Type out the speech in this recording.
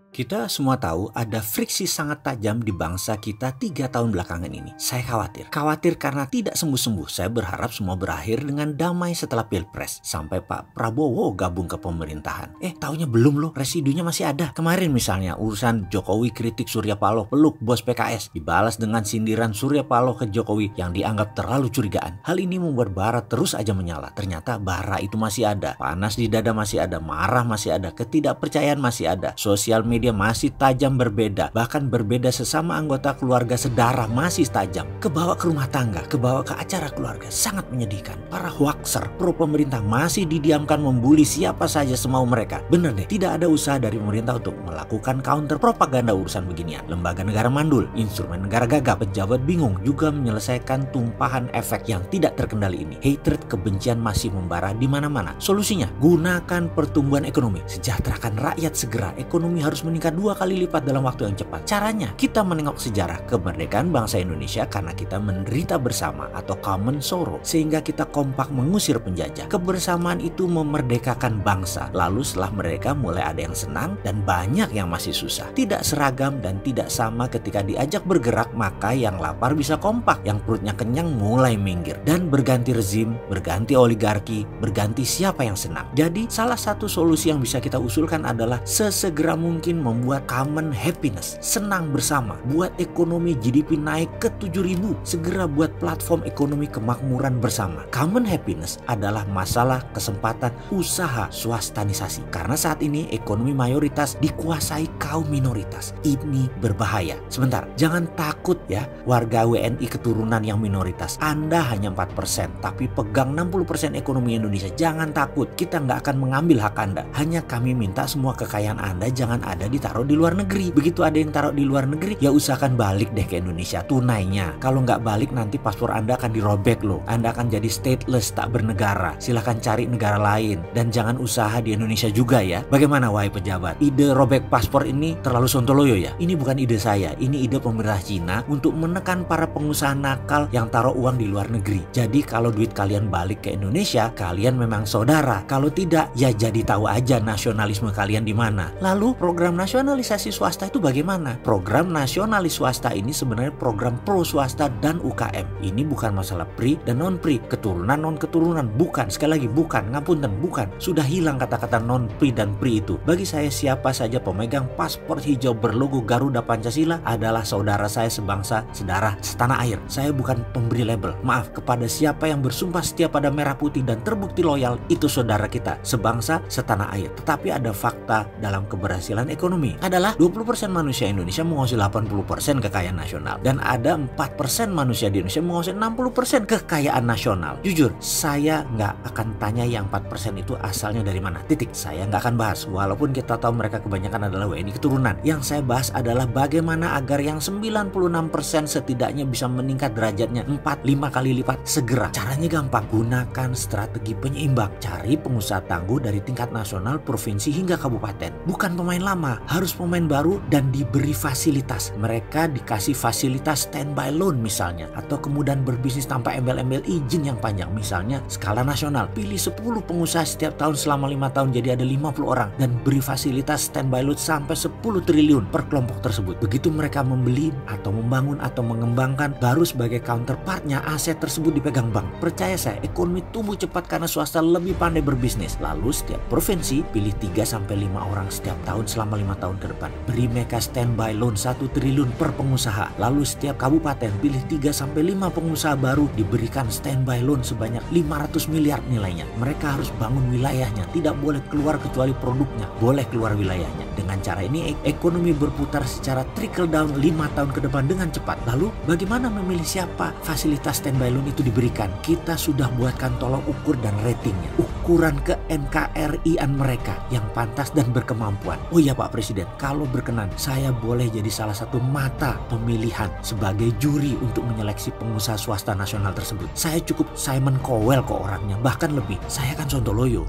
Kita semua tahu ada friksi sangat tajam di bangsa kita 3 tahun belakangan ini. Saya khawatir karena tidak sembuh-sembuh. Saya berharap semua berakhir dengan damai setelah Pilpres. Sampai Pak Prabowo gabung ke pemerintahan. Taunya belum loh, residunya masih ada. Kemarin misalnya urusan Jokowi kritik Surya Paloh peluk bos PKS. Dibalas dengan sindiran Surya Paloh ke Jokowi yang dianggap terlalu curigaan. Hal ini membuat bara terus aja menyala. Ternyata bara itu masih ada. Panas di dada masih ada, marah masih ada, ketidakpercayaan masih ada. Sosial media masih tajam berbeda, bahkan berbeda sesama anggota keluarga sedarah masih tajam. Kebawa ke rumah tangga, kebawa ke acara keluarga, sangat menyedihkan. Para hoaxer pro pemerintah masih didiamkan membuli siapa saja semau mereka. Bener deh, tidak ada usaha dari pemerintah untuk melakukan counter propaganda urusan beginian. Lembaga negara mandul, instrumen negara gagap, pejabat bingung juga menyelesaikan tumpahan efek yang tidak terkendali ini. Hatred, kebencian masih membara di mana-mana. Solusinya, gunakan pertumbuhan ekonomi, sejahterakan rakyat segera. Ekonomi harus meningkat 2 kali lipat dalam waktu yang cepat. Caranya, kita menengok sejarah kemerdekaan bangsa Indonesia karena kita menderita bersama atau common sorrow, sehingga kita kompak mengusir penjajah. Kebersamaan itu memerdekakan bangsa. Lalu setelah mereka mulai ada yang senang dan banyak yang masih susah. Tidak seragam dan tidak sama ketika diajak bergerak, maka yang lapar bisa kompak, yang perutnya kenyang mulai minggir. Dan berganti rezim, berganti oligarki, berganti siapa yang senang. Jadi salah satu solusi yang bisa kita usulkan adalah sesegera mungkin membuat common happiness, senang bersama, buat ekonomi GDP naik ke 7.000, segera buat platform ekonomi kemakmuran bersama. Common happiness adalah masalah kesempatan usaha swastanisasi, karena saat ini ekonomi mayoritas dikuasai kaum minoritas. Ini berbahaya. Sebentar, jangan takut ya warga WNI keturunan yang minoritas. Anda hanya 4%, tapi pegang 60% ekonomi Indonesia. Jangan takut, kita nggak akan mengambil hak Anda. Hanya kami minta semua kekayaan Anda jangan ada ditaruh di luar negeri. Begitu ada yang taruh di luar negeri, ya usahakan balik deh ke Indonesia tunainya. Kalau nggak balik nanti paspor Anda akan dirobek loh. Anda akan jadi stateless, tak bernegara. Silahkan cari negara lain dan jangan usaha di Indonesia juga ya. Bagaimana wahai pejabat? Ide robek paspor ini terlalu sontoloyo ya? Ini bukan ide saya, ini ide pemerintah Cina untuk menekan para pengusaha nakal yang taruh uang di luar negeri. Jadi kalau duit kalian balik ke Indonesia, kalian memang saudara. Kalau tidak, ya jadi tahu aja nasionalisme kalian di mana. Lalu program nasionalisasi swasta itu bagaimana? Program nasionalis swasta ini sebenarnya program pro swasta dan UKM. Ini bukan masalah pri dan non pri, keturunan non keturunan, bukan. Sekali lagi bukan, ngapunten, bukan. Sudah hilang kata-kata non pri dan pri itu. Bagi saya siapa saja pemegang paspor hijau berlogo Garuda Pancasila adalah saudara saya sebangsa, sedarah, setanah air. Saya bukan pemberi label. Maaf, kepada siapa yang bersumpah setia pada merah putih dan terbukti loyal, itu saudara kita, sebangsa, setanah air. Tetapi ada fakta dalam keberhasilan ekonomi adalah 20% manusia Indonesia menguasai 80% kekayaan nasional, dan ada 4% manusia di Indonesia menguasai 60% kekayaan nasional. Jujur, saya nggak akan tanya yang 4% itu asalnya dari mana. Titik. Saya nggak akan bahas, walaupun kita tahu mereka kebanyakan adalah WNI keturunan. Yang saya bahas adalah bagaimana agar yang 96% setidaknya bisa meningkat derajatnya 4-5 kali lipat segera. Caranya gampang, gunakan strategi penyeimbang. Cari pengusaha tangguh dari tingkat nasional, provinsi hingga kabupaten. Bukan pemain lama, harus pemain baru dan diberi fasilitas. Mereka dikasih fasilitas standby loan misalnya, atau kemudahan berbisnis tanpa embel-embel izin yang panjang. Misalnya skala nasional, pilih 10 pengusaha setiap tahun selama 5 tahun jadi ada 50 orang dan beri fasilitas standby loan sampai 10 triliun per kelompok tersebut. Begitu mereka membeli atau membangun atau mengembangkan, baru sebagai counterpartnya aset tersebut dipegang bank. Percaya saya, ekonomi tumbuh cepat karena swasta lebih pandai berbisnis. Lalu setiap provinsi pilih 3-5 orang setiap tahun selama 5 tahun ke depan. Beri mereka standby loan 1 triliun per pengusaha. Lalu setiap kabupaten pilih 3-5 pengusaha baru diberikan standby loan sebanyak 500 miliar nilainya. Mereka harus bangun wilayahnya, tidak boleh keluar kecuali produknya boleh keluar wilayahnya. Dengan cara ini ekonomi berputar secara trickle down 5 tahun ke depan dengan cepat. Lalu bagaimana memilih siapa fasilitas standby loan itu diberikan? Kita sudah buatkan tolok ukur dan ratingnya, ukuran ke NKRI-an mereka yang pantas dan berkemampuan. Oh iya Pak Presiden, kalau berkenan saya boleh jadi salah satu mata pemilihan sebagai juri untuk menyeleksi pengusaha swasta nasional tersebut. Saya cukup Simon Cowell kok orangnya, bahkan lebih. Saya kan sontoloyo.